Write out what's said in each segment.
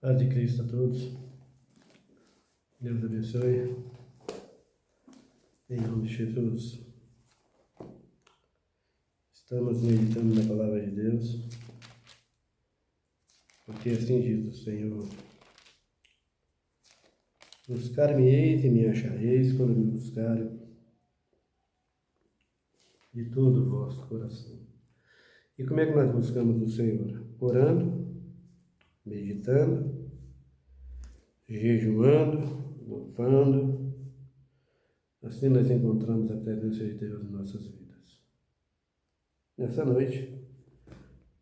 Paz de Cristo a todos. Deus abençoe. Em nome de Jesus. Estamos meditando na palavra de Deus, porque assim diz o Senhor: buscar-me-eis e me achareis quando me buscarem de todo o vosso coração. E como é que nós buscamos o Senhor? Orando, meditando, jejuando, louvando. Assim nós encontramos a presença de Deus em nossas vidas. Nessa noite,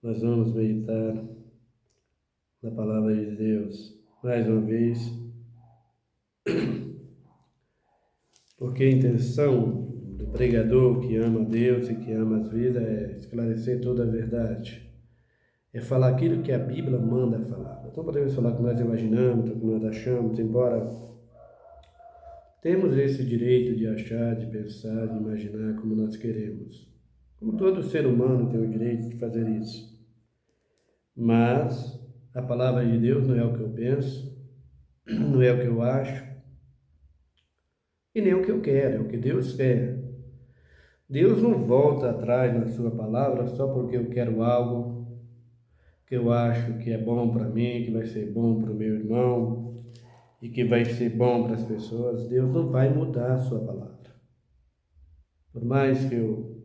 nós vamos meditar na palavra de Deus mais uma vez, porque a intenção do pregador que ama a Deus e que ama as vidas é esclarecer toda a verdade, é falar aquilo que a Bíblia manda falar. Então podemos falar o que nós imaginamos, o que nós achamos, embora temos esse direito de achar, de pensar, de imaginar como nós queremos. Como todo ser humano tem o direito de fazer isso. Mas a palavra de Deus não é o que eu penso, não é o que eu acho, e nem o que eu quero, é o que Deus quer. Deus não volta atrás na sua palavra só porque eu quero algo que eu acho que é bom para mim, que vai ser bom para o meu irmão e que vai ser bom para as pessoas. Deus não vai mudar a sua palavra. Por mais que eu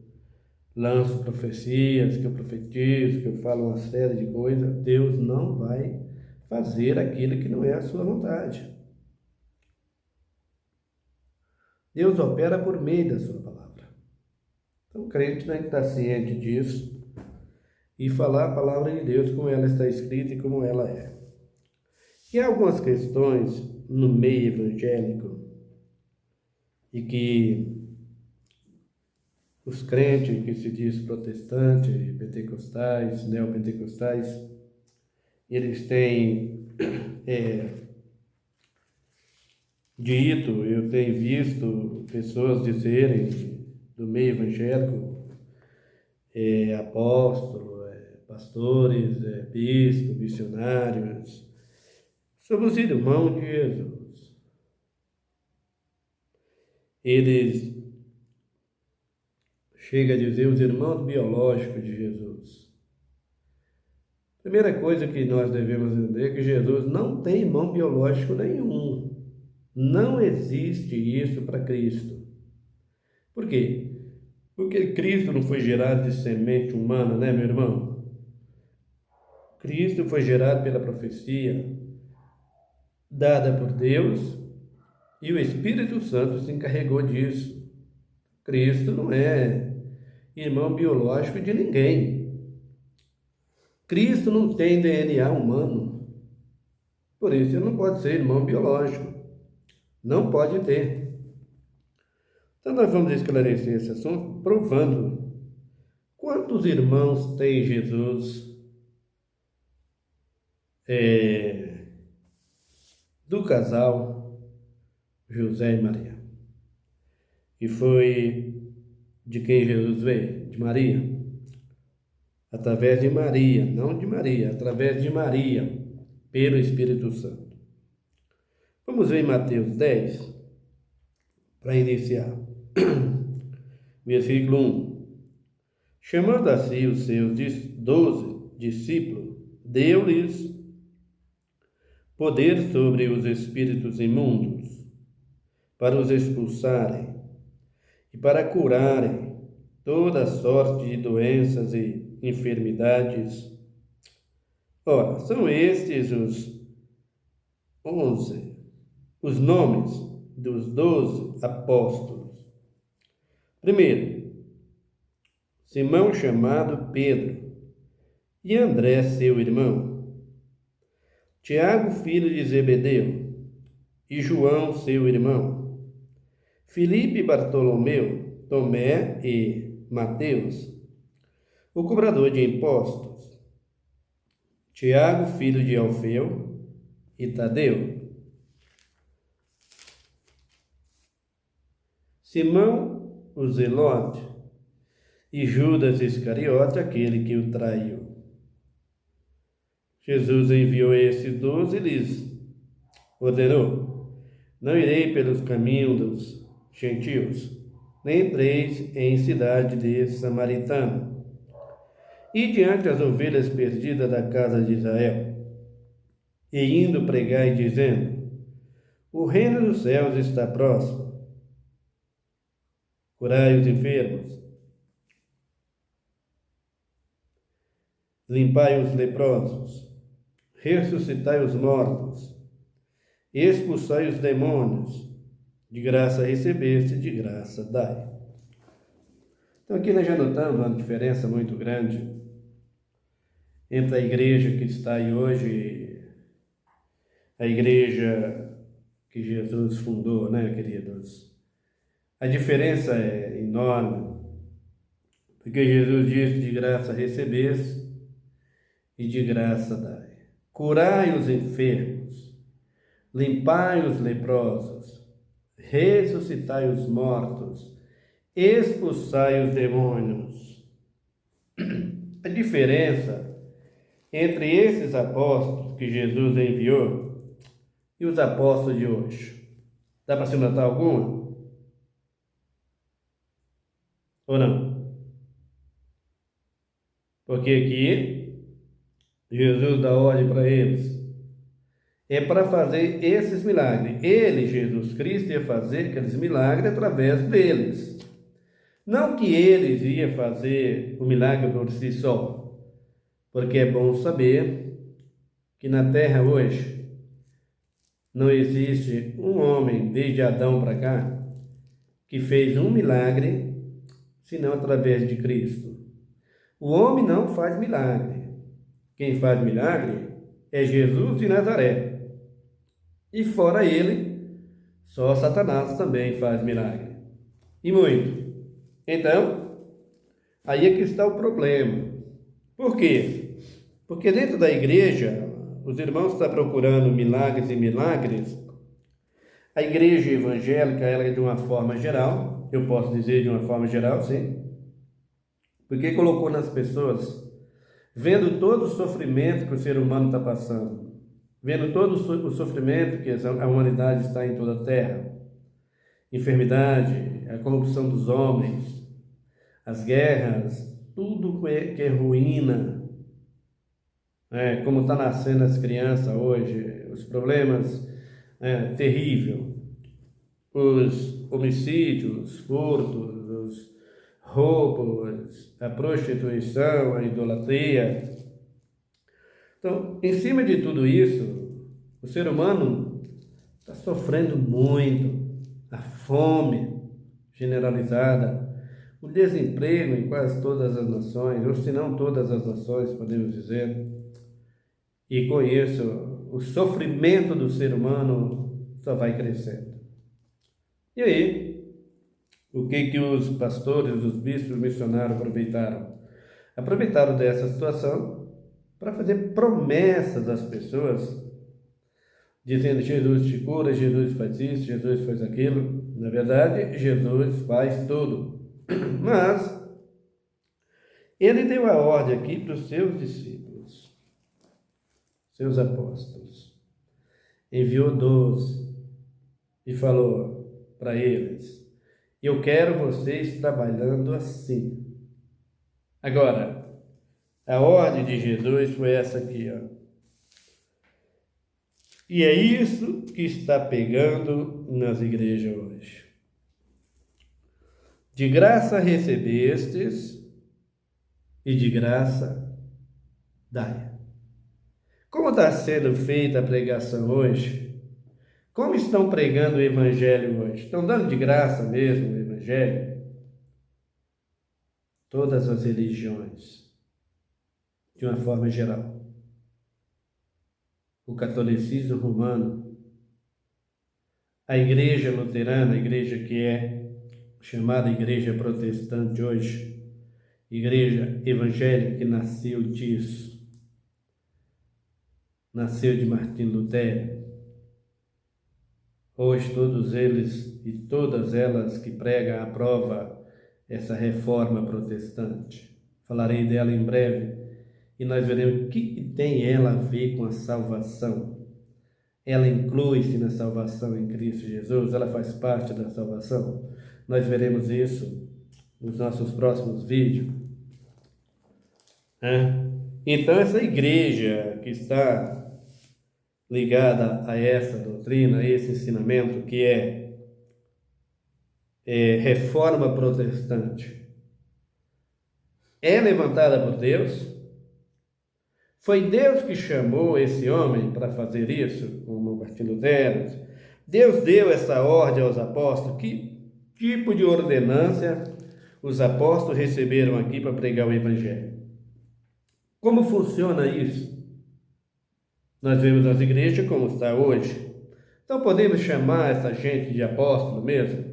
lanço profecias, que eu profetizo, que eu falo uma série de coisas, Deus não vai fazer aquilo que não é a sua vontade. Deus opera por meio da sua palavra. Então o crente tem que estar ciente disso e falar a palavra de Deus como ela está escrita e como ela é. E há algumas questões no meio evangélico e que os crentes que se diz protestantes, pentecostais, neopentecostais, eles têm dito, eu tenho visto pessoas dizerem do meio evangélico, apóstolos, pastores, bispos, missionários, somos irmãos de Jesus. Eles chegam a dizer os irmãos biológicos de Jesus. Primeira coisa que nós devemos entender é que Jesus não tem irmão biológico nenhum. Não existe isso para Cristo. Por quê? Porque Cristo não foi gerado de semente humana, né, meu irmão? Cristo foi gerado pela profecia dada por Deus e o Espírito Santo se encarregou disso. Cristo não é irmão biológico de ninguém. Cristo não tem DNA humano. Por isso ele não pode ser irmão biológico. Não pode ter. Então nós vamos esclarecer esse assunto provando quantos irmãos tem Jesus do casal José e Maria. E foi de quem Jesus veio? De Maria. Através de Maria, não de Maria, através de Maria, pelo Espírito Santo. Vamos ver em Mateus 10, para iniciar. Versículo 1. Chamando a si os seus 12 discípulos, deu-lhes poder sobre os espíritos imundos, para os expulsarem e para curarem toda sorte de doenças e enfermidades. Ora, são estes os nomes dos 12 apóstolos. Primeiro, Simão chamado Pedro, e André seu irmão, Tiago filho de Zebedeu, e João seu irmão, Filipe e Bartolomeu, Tomé e Mateus, o cobrador de impostos, Tiago filho de Alfeu e Tadeu, Simão o Zelote e Judas Iscariote, aquele que o traiu. Jesus enviou esses 12 e lhes ordenou: não irei pelos caminhos dos gentios, nem entreis em cidade de samaritano. E diante as ovelhas perdidas da casa de Israel, e indo pregar e dizendo: o reino dos céus está próximo. Curai os enfermos, limpai os leprosos, ressuscitai os mortos, expulsai os demônios. De graça recebeste, de graça dai. Então aqui nós já notamos uma diferença muito grande entre a igreja que está aí hoje, a igreja que Jesus fundou, né, queridos? A diferença é enorme, porque Jesus disse: de graça recebeste e de graça dai. Curai os enfermos, limpai os leprosos, ressuscitai os mortos, expulsai os demônios. A diferença entre esses apóstolos que Jesus enviou e os apóstolos de hoje, dá para se notar alguma? Ou não? Porque aqui Jesus dá ordem para eles. É para fazer esses milagres. Ele, Jesus Cristo, ia fazer aqueles milagres através deles. Não que eles iam fazer o milagre por si só, porque é bom saber que na terra hoje não existe um homem, desde Adão para cá, que fez um milagre, senão através de Cristo. O homem não faz milagre. Quem faz milagre é Jesus de Nazaré. E fora ele, só Satanás também faz milagre. E muito. Então, aí é que está o problema. Por quê? Porque dentro da igreja, os irmãos estão procurando milagres e milagres. A igreja evangélica, ela é de uma forma geral, eu posso dizer de uma forma geral, sim, porque colocou nas pessoas, vendo todo o sofrimento que o ser humano está passando, vendo todo o sofrimento que a humanidade está em toda a terra, enfermidade, a corrupção dos homens, as guerras, tudo que é ruína, como está nascendo as crianças hoje, os problemas terríveis, os homicídios, os furtos, os roubos, a prostituição, a idolatria. Então, em cima de tudo isso, o ser humano está sofrendo muito, a fome generalizada, o desemprego em quase todas as nações, ou se não todas as nações, podemos dizer. E com isso, o sofrimento do ser humano só vai crescendo. E aí, o que os pastores, os bispos, missionários aproveitaram? Aproveitaram dessa situação para fazer promessas às pessoas, dizendo: Jesus te cura, Jesus faz isso, Jesus faz aquilo. Na verdade, Jesus faz tudo. Mas ele deu a ordem aqui para os seus discípulos, seus apóstolos. Enviou 12 e falou para eles: eu quero vocês trabalhando assim. Agora, a ordem de Jesus foi essa aqui, ó. E é isso que está pegando nas igrejas hoje. De graça recebestes e de graça dai. Como está sendo feita a pregação hoje? Como estão pregando o evangelho hoje? Estão dando de graça mesmo o evangelho? Todas as religiões, de uma forma geral. O catolicismo romano, a igreja luterana, a igreja que é chamada igreja protestante hoje, igreja evangélica que nasceu disso, nasceu de Martim Lutero. Hoje todos eles e todas elas que pregam aprova essa reforma protestante. Falarei dela em breve. e nós veremos o que tem ela a ver com a salvação. Ela inclui-se na salvação em Cristo Jesus, ela faz parte da salvação. Nós veremos isso nos nossos próximos vídeos. Então, essa igreja que está ligada a essa doutrina, a esse ensinamento que é reforma protestante, é levantada por Deus. Foi Deus que chamou esse homem para fazer isso, como Martim Lutero. Deus deu essa ordem aos apóstolos. Que tipo de ordenância os apóstolos receberam aqui para pregar o Evangelho? Como funciona isso? Nós vemos as igrejas como está hoje. Então podemos chamar essa gente de apóstolo mesmo?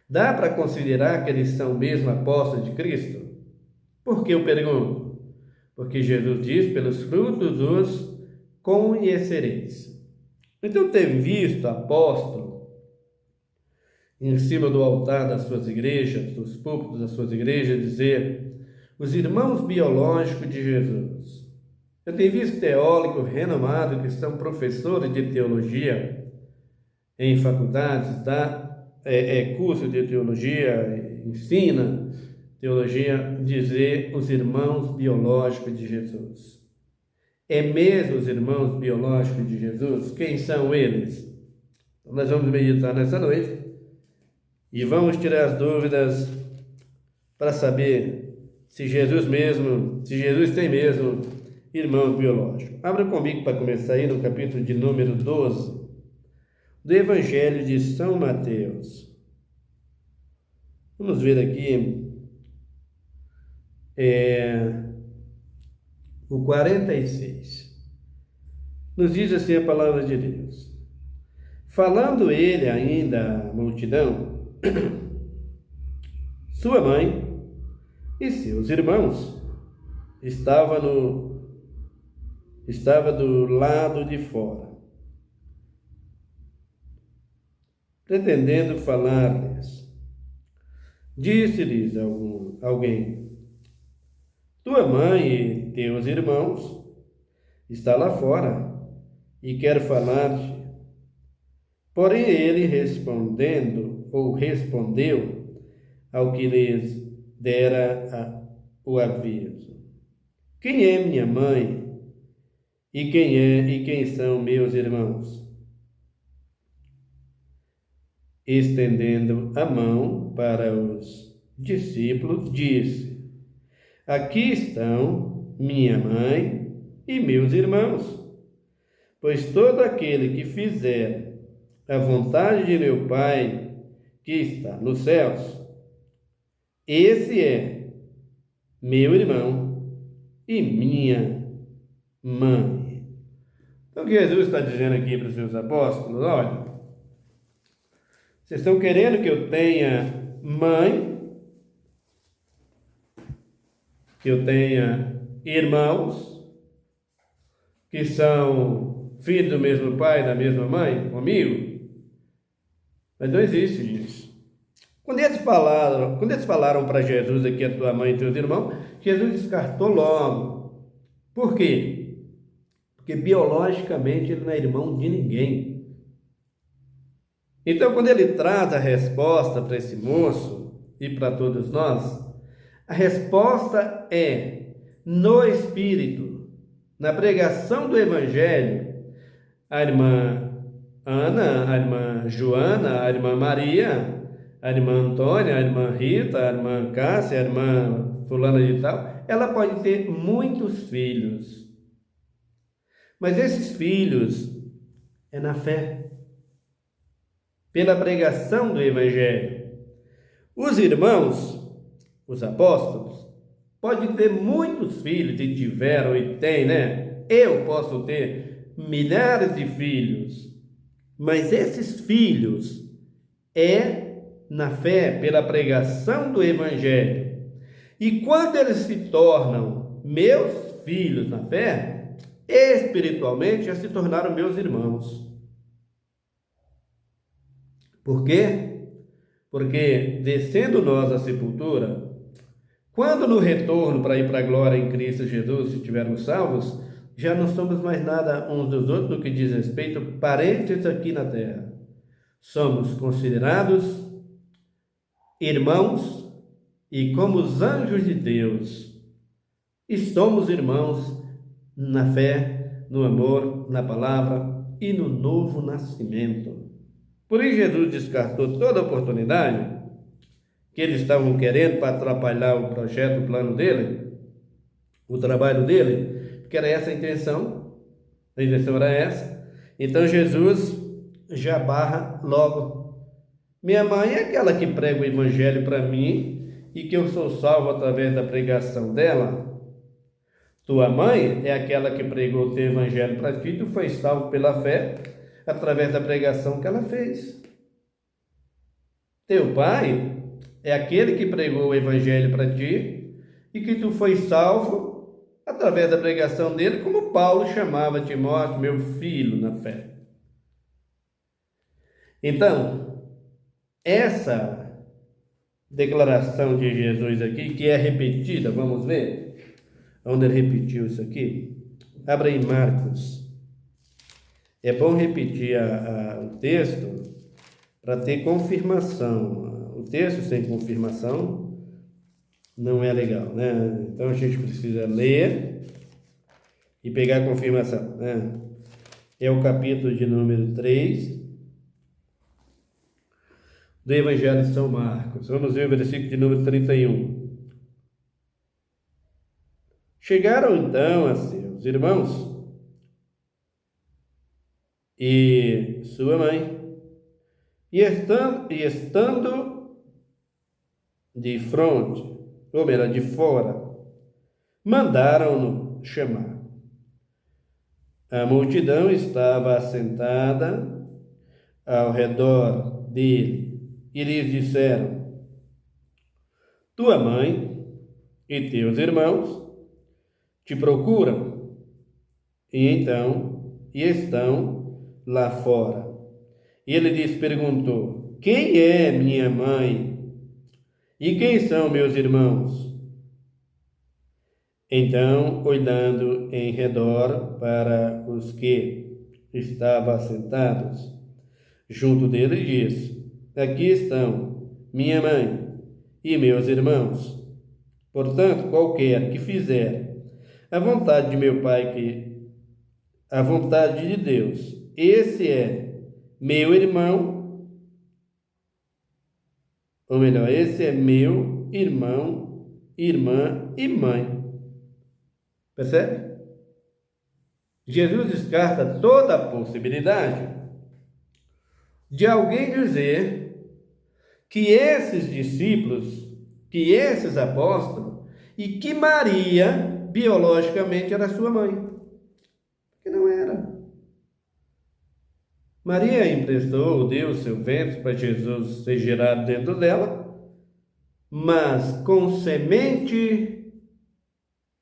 Dá para considerar que eles são mesmo apóstolos de Cristo? Por que eu pergunto? Porque Jesus diz, pelos frutos os conhecereis. Então, ter visto apóstolo em cima do altar das suas igrejas, dos púlpitos das suas igrejas, dizer, os irmãos biológicos de Jesus. Eu tenho visto teólogos renomados que são professores de teologia em faculdades, dá curso de teologia, ensina teologia, dizer os irmãos biológicos de Jesus. É mesmo os irmãos biológicos de Jesus? Quem são eles? Então, nós vamos meditar nessa noite e vamos tirar as dúvidas para saber se Jesus tem mesmo irmãos biológicos. Abra comigo para começar aí no capítulo de número 12 do Evangelho de São Mateus. Vamos ver aqui o 46. Nos diz assim a palavra de Deus. Falando ele ainda à multidão, sua mãe e seus irmãos estava do lado de fora, pretendendo falar-lhes. Disse-lhes alguém, tua mãe e teus irmãos está lá fora e quer falar-te. Porém ele respondeu ao que lhes dera o aviso. Quem é minha mãe e quem são meus irmãos? Estendendo a mão para os discípulos, disse, aqui estão minha mãe e meus irmãos, pois todo aquele que fizer a vontade de meu Pai que está nos céus, esse é meu irmão e minha mãe. Então o que Jesus está dizendo aqui para os seus apóstolos? Olha, vocês estão querendo que eu tenha mãe, que eu tenha irmãos, que são filhos do mesmo pai, da mesma mãe, comigo? Mas não existe isso. Quando eles falaram para Jesus aqui, a tua mãe e teus irmãos, Jesus descartou logo. Por quê? Porque biologicamente ele não é irmão de ninguém. Então, quando ele traz a resposta para esse moço e para todos nós, a resposta é no Espírito, na pregação do Evangelho. A irmã Ana, a irmã Joana, a irmã Maria, a irmã Antônia, a irmã Rita, a irmã Cássia, a irmã fulana de tal, ela pode ter muitos filhos. Mas esses filhos é na fé, pela pregação do Evangelho. Os irmãos, os apóstolos, podem ter muitos filhos, e tiveram e têm, né? Eu posso ter milhares de filhos, mas esses filhos é na fé, pela pregação do Evangelho. E quando eles se tornam meus filhos na fé, espiritualmente já se tornaram meus irmãos. Por quê? Porque descendo nós à sepultura, Quando no retorno para ir para a glória em Cristo Jesus, se estivermos salvos, já não somos mais nada uns dos outros no que diz respeito parentes aqui na terra. Somos considerados irmãos e como os anjos de Deus. E somos irmãos na fé, no amor, na palavra e no novo nascimento. Por isso Jesus descartou toda oportunidade que eles estavam querendo para atrapalhar o projeto, o plano dele, o trabalho dele, porque era essa a intenção era essa. Então Jesus já barra logo. Minha mãe é aquela que prega o evangelho para mim e que eu sou salvo através da pregação dela. Tua mãe é aquela que pregou o teu evangelho para ti, tu foi salvo pela fé através da pregação que ela fez. Teu pai é aquele que pregou o evangelho para ti e que tu foi salvo através da pregação dele, como Paulo chamava Timóteo, meu filho na fé. Então, essa declaração de Jesus aqui, que é repetida, vamos ver onde ele repetiu isso aqui. Abra em Marcos. É bom repetir o texto para ter confirmação. O texto sem confirmação não é legal, né? Então a gente precisa ler e pegar a confirmação, né? É o capítulo de número 3 do Evangelho de São Marcos. Vamos ver o versículo de número 31. Chegaram então a seus irmãos e sua mãe, e estando de fronte, ou melhor, de fora, mandaram-no chamar. A multidão estava assentada ao redor dele e lhes disseram: tua mãe e teus irmãos te procuram, e estão lá fora. Ele lhes perguntou: quem é minha mãe? E quem são meus irmãos? Então, olhando em redor para os que estavam assentados junto dele, disse: aqui estão minha mãe e meus irmãos. Portanto, qualquer que fizer a vontade de meu Pai, a vontade de Deus, esse é meu irmão, ou melhor, esse é meu irmão, irmã e mãe. Percebe? Jesus descarta toda a possibilidade de alguém dizer que esses discípulos, que esses apóstolos, e que Maria, biologicamente, era sua mãe. Que não era. Maria emprestou, deu o seu ventre para Jesus ser gerado dentro dela, mas com semente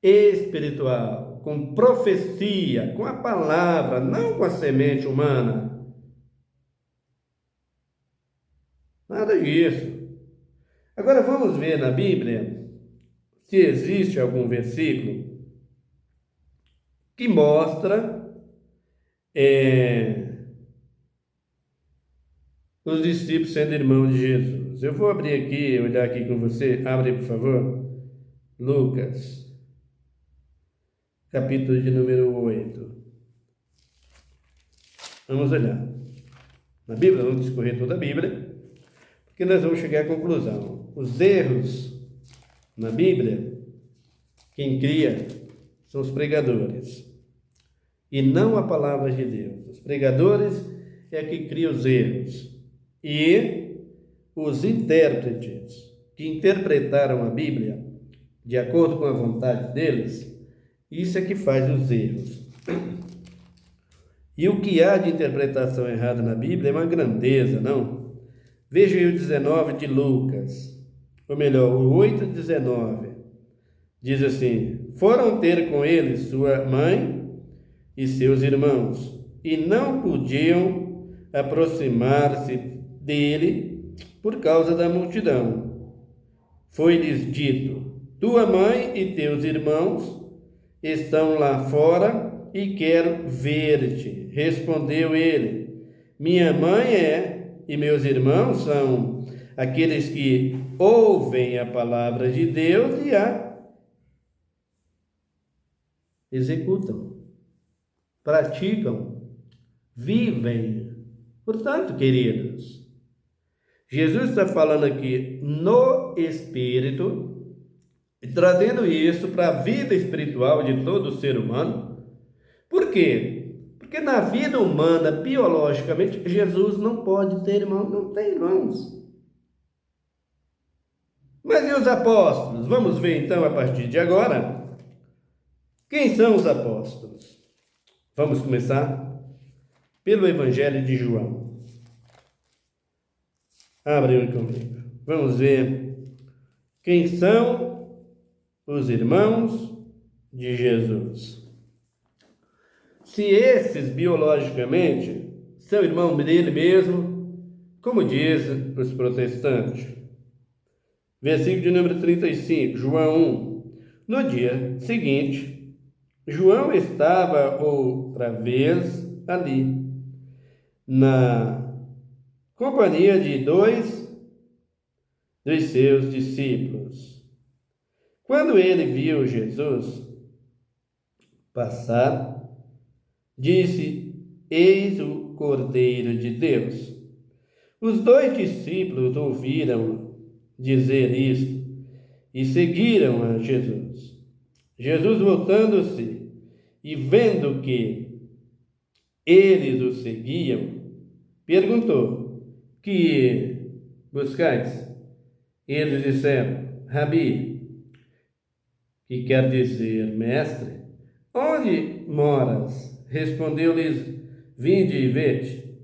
espiritual, com profecia, com a palavra, não com a semente humana. Nada disso. Agora vamos ver na Bíblia se existe algum versículo que mostra os discípulos sendo irmãos de Jesus. Eu vou abrir aqui, olhar aqui com você. Abre, por favor. Lucas, capítulo de número 8. Vamos olhar na Bíblia, vamos discorrer toda a Bíblia, porque nós vamos chegar à conclusão. Os erros na Bíblia, quem cria são os pregadores, e não a palavra de Deus. Os pregadores é que criam os erros. E os intérpretes que interpretaram a Bíblia de acordo com a vontade deles, isso é que faz os erros. E o que há de interpretação errada na Bíblia é uma grandeza, não? Veja aí o 19 de Lucas, ou melhor, o 8:19. Diz assim: foram ter com ele sua mãe e seus irmãos, e não podiam aproximar-se dele por causa da multidão. Foi-lhes dito: tua mãe e teus irmãos estão lá fora e quero ver-te. Respondeu ele: minha mãe e meus irmãos são aqueles que ouvem a palavra de Deus e a executam, praticam, vivem. Portanto, queridos, Jesus está falando aqui no Espírito e trazendo isso para a vida espiritual de todo ser humano. Por quê? Porque na vida humana, biologicamente, Jesus não pode ter irmãos, não tem irmãos. Mas e os apóstolos? Vamos ver então a partir de agora. Quem são os apóstolos? Vamos começar pelo Evangelho de João. Abre comigo. Vamos ver quem são os irmãos de Jesus. Se esses biologicamente são irmãos dele mesmo, como dizem os protestantes. Versículo de número 35, João 1. No dia seguinte, João estava outra vez ali, na companhia de dois dos seus discípulos. Quando ele viu Jesus passar, disse: eis o Cordeiro de Deus. Os dois discípulos ouviram dizer isto e seguiram a Jesus. Jesus, voltando-se e vendo que eles o seguiam, perguntou: que buscais? Eles disseram: Rabi, que quer dizer mestre, onde moras? Respondeu-lhes: vinde e vede.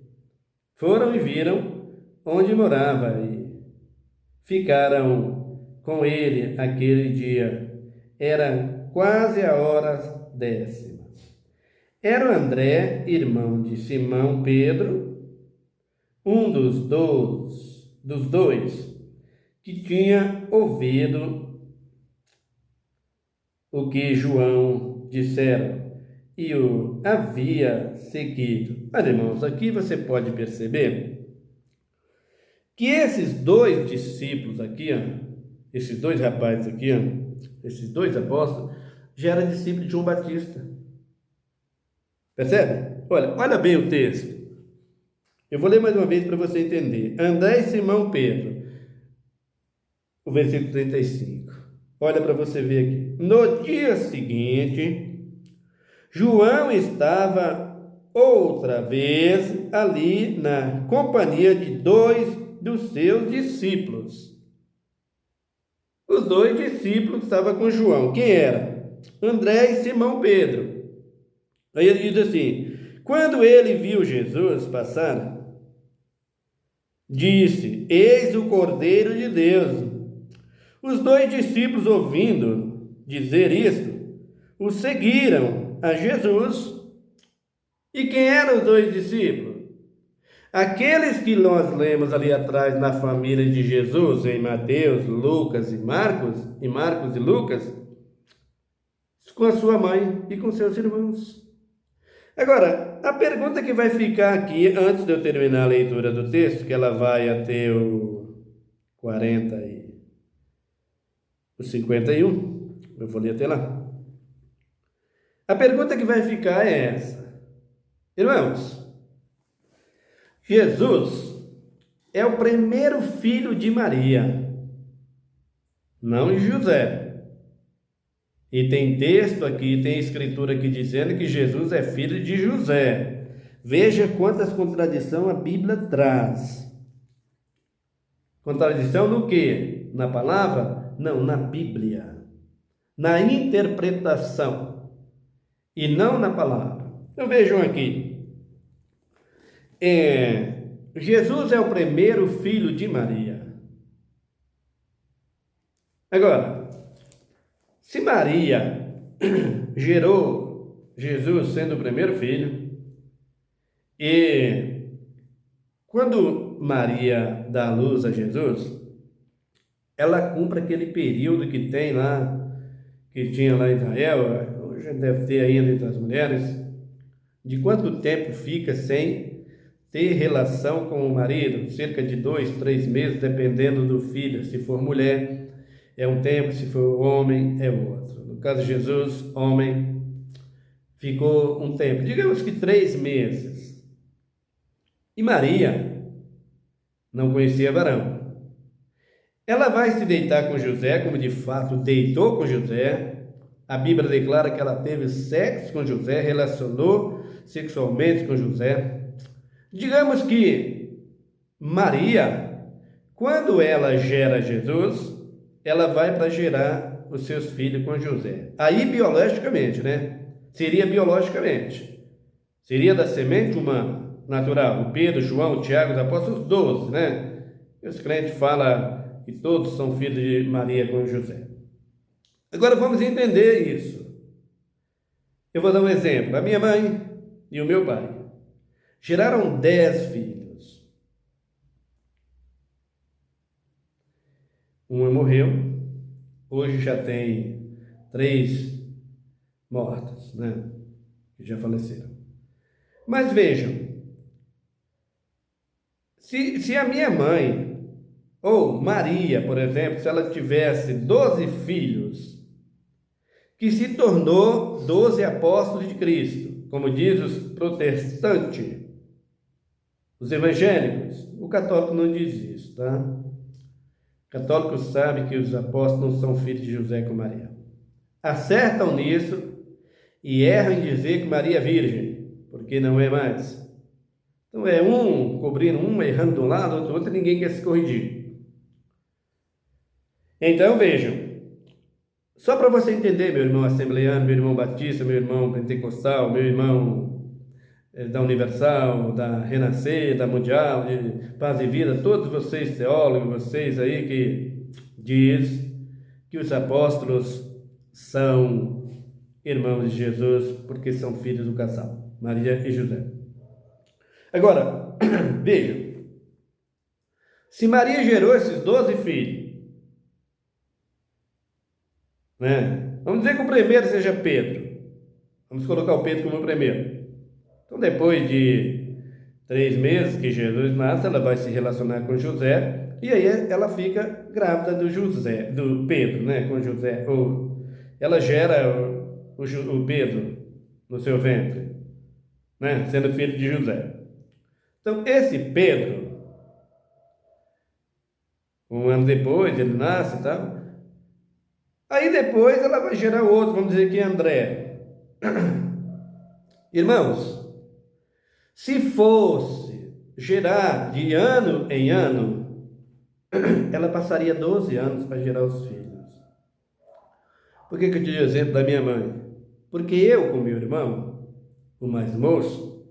Foram e viram onde morava e ficaram com ele aquele dia. Era quase a hora 10. Era o André, irmão de Simão Pedro, um dos dois, que tinha ouvido o que João dissera e o havia seguido. Olha, irmãos, aqui você pode perceber que esses dois discípulos aqui, esses dois rapazes aqui, esses dois apóstolos, já eram discípulos de João Batista. Percebe? Olha bem o texto. Eu vou ler mais uma vez para você entender. André e Simão Pedro, o versículo 35. Olha para você ver aqui. No dia seguinte, João estava outra vez ali na companhia de dois dos seus discípulos. Os dois discípulos estavam com João. Quem era? André e Simão Pedro. Aí ele diz assim: quando ele viu Jesus passar, disse: eis o Cordeiro de Deus. Os dois discípulos, ouvindo dizer isto, o seguiram a Jesus. E quem eram os dois discípulos? Aqueles que nós lemos ali atrás na família de Jesus, em Mateus, Lucas e Marcos e Lucas, com a sua mãe e com seus irmãos. Agora, a pergunta que vai ficar aqui, antes de eu terminar a leitura do texto, que ela vai até o 40 e o 51, eu vou ler até lá. A pergunta que vai ficar é essa. Irmãos, Jesus é o primeiro filho de Maria, não de José. E tem texto aqui, tem escritura aqui dizendo que Jesus é filho de José. Veja quantas contradições a Bíblia traz. Contradição no quê? Na palavra? Não, na Bíblia. Na interpretação. E não na palavra. Então vejam aqui. Jesus é o primeiro filho de Maria. Agora, se Maria gerou Jesus sendo o primeiro filho, e quando Maria dá à luz a Jesus, ela cumpra aquele período que tem lá, que tinha lá em Israel, hoje deve ter ainda entre as mulheres, de quanto tempo fica sem ter relação com o marido, cerca de 2, 3 meses, dependendo do filho. Se for mulher, é um tempo, se for homem, é outro. No caso de Jesus, homem, ficou um tempo, digamos que 3 meses. E Maria não conhecia varão. Ela vai se deitar com José, como de fato deitou com José. A Bíblia declara que ela teve sexo com José, relacionou sexualmente com José. Digamos que Maria, quando ela gera Jesus, ela vai para gerar os seus filhos com José. Aí biologicamente, né? Seria biologicamente. Seria da semente humana, natural. O Pedro, João, Tiago, os apóstolos, 12, né? E os crentes falam que todos são filhos de Maria com José. Agora vamos entender isso. Eu vou dar um exemplo. A minha mãe e o meu pai geraram 10 filhos. Uma morreu, hoje já tem 3 mortas, né? Que já faleceram. Mas vejam, se a minha mãe, ou Maria, por exemplo, se ela tivesse 12 filhos, que se tornou 12 apóstolos de Cristo, como diz os protestantes, os evangélicos, o católico não diz isso, tá? O católico sabe que os apóstolos não são filhos de José com Maria. Acertam nisso e erram em dizer que Maria é virgem, porque não é mais. Então é um cobrindo um, errando de um lado, do outro, ninguém quer se corrigir. Então vejam, só para você entender, meu irmão assembleano, meu irmão batista, meu irmão pentecostal, meu irmão da Universal, da Renascer, da Mundial, de Paz e Vida, todos vocês teólogos, vocês aí que diz que os apóstolos são irmãos de Jesus, porque são filhos do casal, Maria e José. Agora, veja, se Maria gerou esses 12 filhos, né? Vamos dizer que o primeiro seja Pedro, vamos colocar o Pedro como o primeiro. Então, depois de 3 meses que Jesus nasce, ela vai se relacionar com José, e aí ela fica grávida do José, do Pedro, né? Com José, ou ela gera o Pedro no seu ventre, né? Sendo filho de José. Então, esse Pedro, um ano depois, ele nasce e tal. Aí depois ela vai gerar outro, vamos dizer que é André. Irmãos, se fosse gerar de ano em ano, ela passaria 12 anos para gerar os filhos. Por que eu te dei o exemplo da minha mãe? Porque eu, com meu irmão, o mais moço,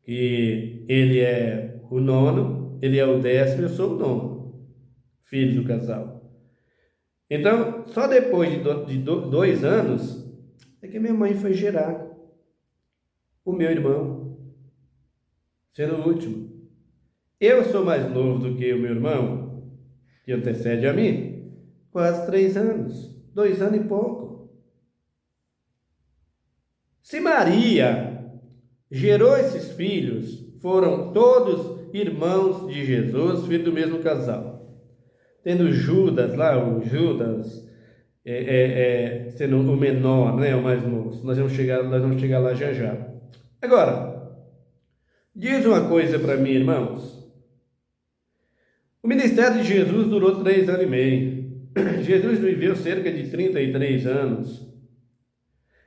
que ele é o 9º, ele é o 10º, eu sou o 9º, filho do casal. Então, só depois de 2 anos, é que minha mãe foi gerar o meu irmão, sendo o último. Eu sou mais novo do que o meu irmão, que antecede a mim, quase 3 anos, 2 anos e pouco. Se Maria gerou esses filhos, foram todos irmãos de Jesus, filho do mesmo casal. Tendo Judas lá, o Judas, sendo o menor, né, o mais moço. Nós vamos chegar lá já já. Agora, diz uma coisa para mim, irmãos. O ministério de Jesus durou 3 anos e meio. Jesus viveu cerca de 33 anos.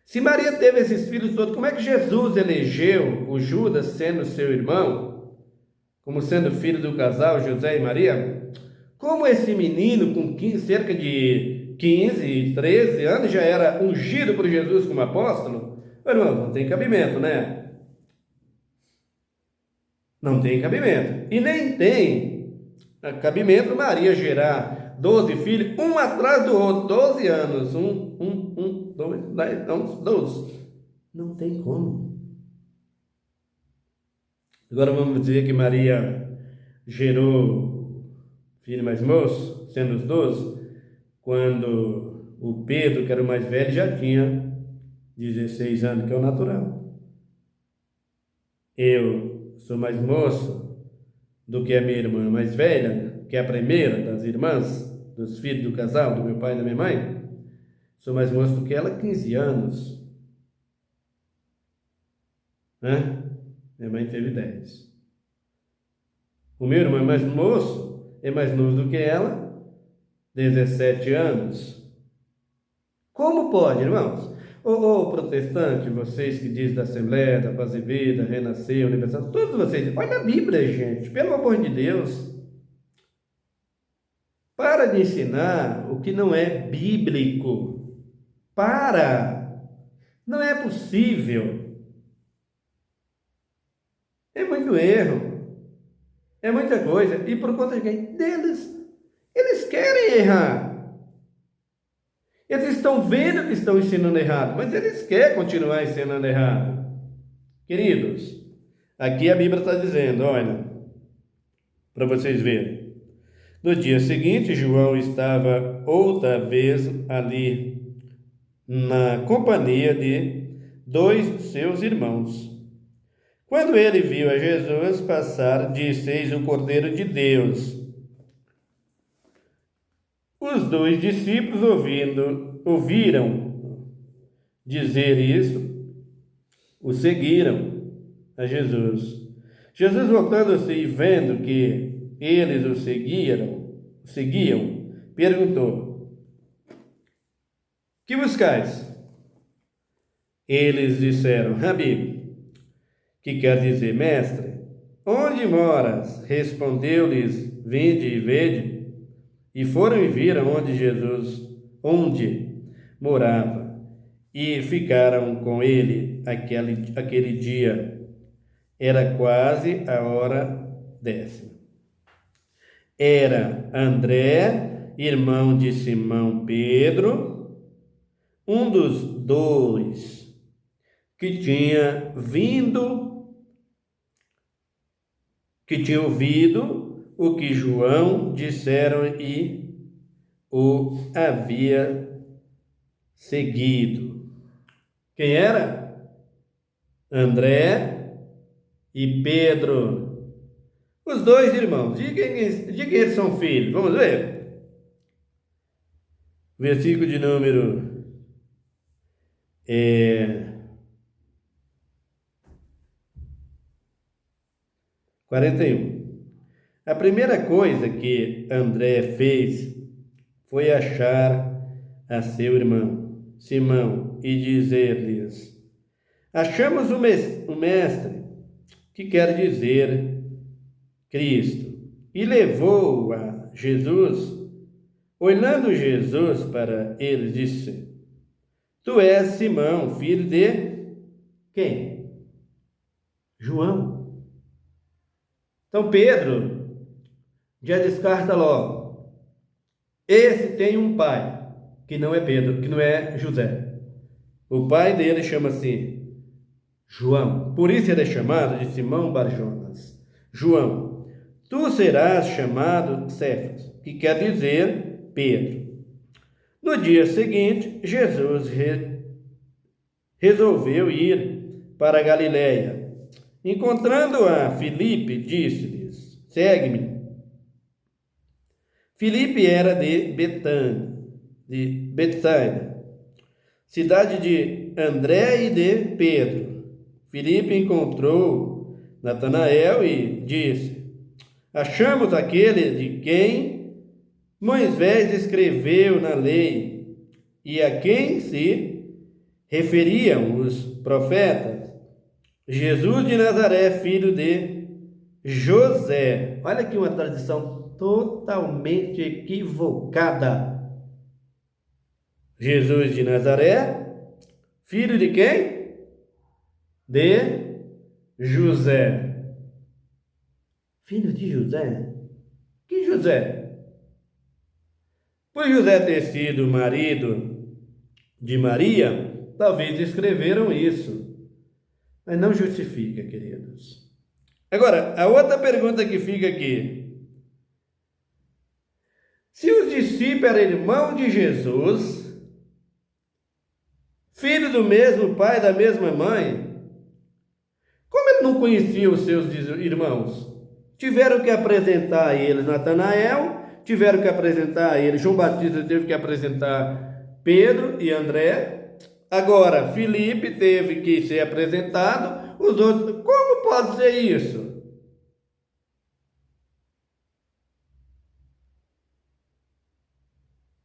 Se Maria teve esses filhos todos, como é que Jesus elegeu o Judas sendo seu irmão, como sendo filho do casal José e Maria? Como esse menino com cerca de 15, 13 anos já era ungido por Jesus como apóstolo? Irmão, não tem cabimento, né? Não tem cabimento. E nem tem cabimento Maria gerar 12 filhos, um atrás do outro, 12 anos, 2, 10, 12. Não tem como. Agora vamos dizer que Maria gerou filho mais moço, sendo os 12, quando o Pedro, que era o mais velho, já tinha 16 anos, que é o natural. Eu sou mais moço do que a minha irmã mais velha, que é a primeira das irmãs, dos filhos do casal, do meu pai e da minha mãe. Sou mais moço do que ela, 15 anos. Minha mãe teve 10. O meu irmão mais moço é mais novo do que ela, 17 anos. Como pode, irmãos? Ô protestante, vocês que dizem da Assembleia, da Paz e Vida, Renascer, Universal, todos vocês, olha a Bíblia, gente, pelo amor de Deus. Para de ensinar o que não é bíblico. Para! Não é possível. É muito erro. É muita coisa. E por conta de quem? Deles. Eles querem errar. Eles estão vendo que estão ensinando errado, mas eles querem continuar ensinando errado. Queridos, aqui a Bíblia está dizendo, olha, para vocês verem. No dia seguinte, João estava outra vez ali na companhia de 2 seus irmãos. Quando ele viu a Jesus passar, disse: Eis o Cordeiro de Deus. Os 2 discípulos, ouviram dizer isso, o seguiram a Jesus. Jesus, voltando-se e vendo que eles o seguiam, perguntou: Que buscais? Eles disseram: Rabi, que quer dizer mestre, onde moras? Respondeu-lhes: Vinde e vede. E foram e viram onde morava, e ficaram com ele aquele dia. Era quase a hora 10. Era André, irmão de Simão Pedro, um dos 2 que tinha ouvido o que João disseram e o havia seguido. Quem era? André e Pedro, os 2 irmãos. De quem eles são filhos? Vamos ver. Versículo de número 41. A primeira coisa que André fez foi achar a seu irmão Simão e dizer-lhes: Achamos o mestre, que quer dizer Cristo. E levou a Jesus. Olhando Jesus para ele, disse: Tu és Simão, filho de quem? João. Então Pedro já descarta logo. Esse tem um pai, que não é Pedro, que não é José. O pai dele chama-se João. Por isso ele é chamado de Simão Barjonas. João, tu serás chamado Cefas, que quer dizer Pedro. No dia seguinte, Jesus resolveu ir para a Galiléia. Encontrando a Filipe, disse-lhes: Segue-me. Filipe era de Betsaida, cidade de André e de Pedro. Filipe encontrou Natanael e disse: Achamos aquele de quem Moisés escreveu na lei e a quem se referiam os profetas, Jesus de Nazaré, filho de José. Olha aqui uma tradição totalmente equivocada. Jesus de Nazaré, filho de quem? De José. Filho de José? Que José? Por José ter sido marido de Maria, talvez escreveram isso. Mas não justifica, queridos. Agora, a outra pergunta que fica aqui: Se os discípulos eram irmãos de Jesus, filho do mesmo pai, da mesma mãe, como ele não conhecia os seus irmãos? Tiveram que apresentar a eles Natanael, tiveram que apresentar a eles, João Batista teve que apresentar Pedro e André, agora Filipe teve que ser apresentado, os outros, como pode ser isso?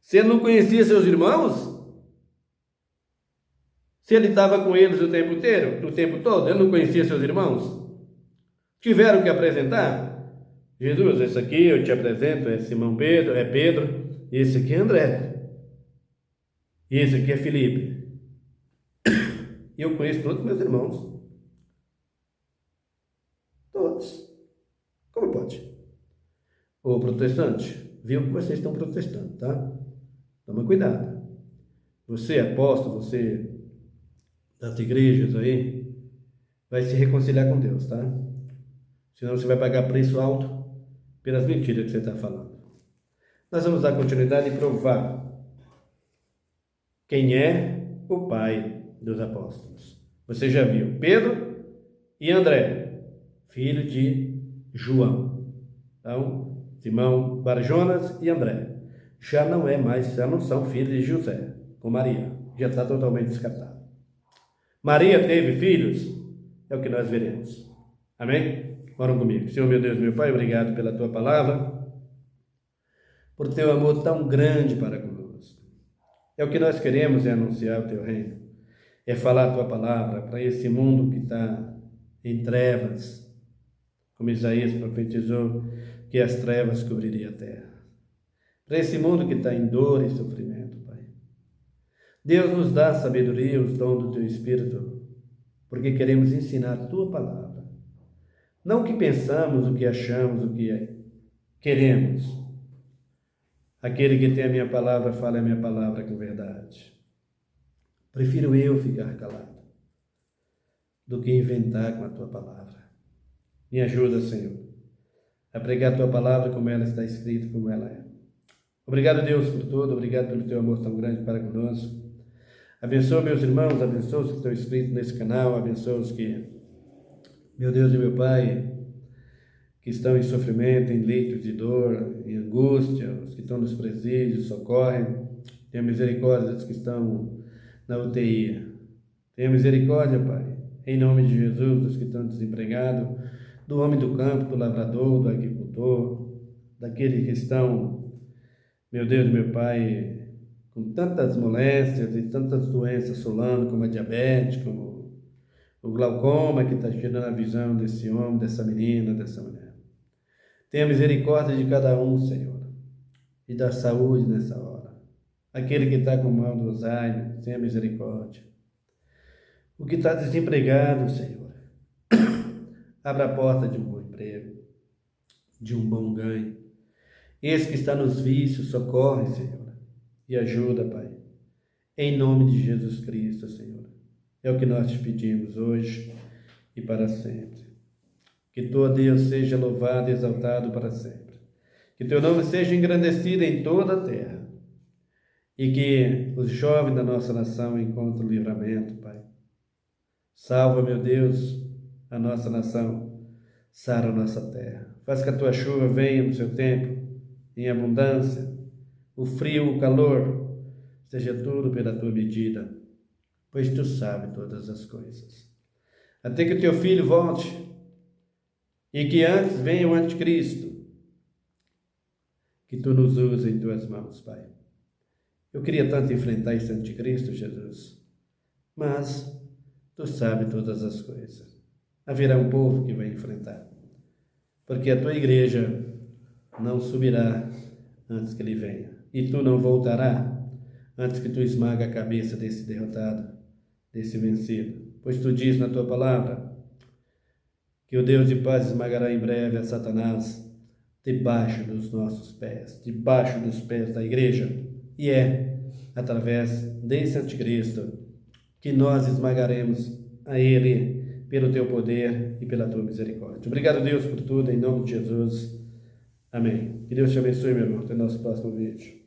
Se ele não conhecia seus irmãos? Se ele estava com eles o tempo inteiro, o tempo todo, ele não conhecia seus irmãos? Tiveram que apresentar? Jesus, esse aqui eu te apresento, é Simão Pedro, é Pedro, esse aqui é André, e esse aqui é Filipe. E eu conheço todos meus irmãos. Todos. Como pode? Ô protestante, viu que vocês estão protestando, tá? Toma cuidado. Você, apóstolo, você das igrejas aí, vai se reconciliar com Deus, tá? Senão você vai pagar preço alto pelas mentiras que você está falando. Nós vamos dar continuidade e provar quem é o pai dos apóstolos. Você já viu Pedro e André, filho de João. Então, Simão, Barjonas e André. Já não são filhos de José, com Maria. Já está totalmente descartado. Maria teve filhos? É o que nós veremos. Amém? Oram comigo. Senhor, meu Deus, meu Pai, obrigado pela Tua palavra, por Teu amor tão grande para conosco. É o que nós queremos, é anunciar o Teu reino, é falar a Tua palavra para esse mundo que está em trevas, como Isaías profetizou, que as trevas cobririam a terra. Para esse mundo que está em dor e sofrimento, Pai. Deus nos dá sabedoria, os dons do Teu Espírito, porque queremos ensinar a Tua palavra. Não o que pensamos, o que achamos, o que queremos. Aquele que tem a minha palavra, fala a minha palavra com verdade. Prefiro eu ficar calado do que inventar com a Tua palavra. Me ajuda, Senhor, a pregar a Tua palavra como ela está escrita, como ela é. Obrigado, Deus, por tudo. Obrigado pelo Teu amor tão grande para conosco. Abençoa meus irmãos, abençoa os que estão inscritos nesse canal, abençoa os que, meu Deus e meu Pai, que estão em sofrimento, em leitos de dor, em angústia, os que estão nos presídios, socorre. Tenha misericórdia dos que estão na UTI. Tenha misericórdia, Pai, em nome de Jesus, dos que estão desempregados, do homem do campo, do lavrador, do agricultor, daqueles que estão, meu Deus, meu Pai, com tantas moléstias e tantas doenças assolando, como a diabetes, como o glaucoma, que está tirando a visão desse homem, dessa menina, dessa mulher. Tenha misericórdia de cada um, Senhor, e da saúde nessa hora. Aquele que está com mal do Alzheimer, tenha misericórdia. O que está desempregado, Senhor, abra a porta de um bom emprego, de um bom ganho. Esse que está nos vícios, socorre, Senhor, e ajuda, Pai, em nome de Jesus Cristo, Senhor. É o que nós te pedimos hoje e para sempre. Que tu, ó Deus, seja louvado e exaltado para sempre. Que teu nome seja engrandecido em toda a terra. E que os jovens da nossa nação encontrem livramento, Pai. Salva, meu Deus, a nossa nação. Sara a nossa terra. Faz que a tua chuva venha no seu tempo, em abundância. O frio, o calor, seja tudo pela tua medida, pois tu sabes todas as coisas. Até que o teu filho volte, e que antes venha o anticristo, que tu nos uses em tuas mãos, Pai. Eu queria tanto enfrentar esse anticristo, Jesus, mas tu sabes todas as coisas. Haverá um povo que vai enfrentar, porque a tua igreja não subirá antes que ele venha, e tu não voltará antes que tu esmague a cabeça desse derrotado, desse vencido, pois tu diz na tua palavra que o Deus de paz esmagará em breve a Satanás debaixo dos nossos pés, debaixo dos pés da igreja, e é através desse anticristo que nós esmagaremos a ele pelo teu poder e pela tua misericórdia. Obrigado, Deus, por tudo, em nome de Jesus. Amém. Que Deus te abençoe, meu irmão. Até o nosso próximo vídeo.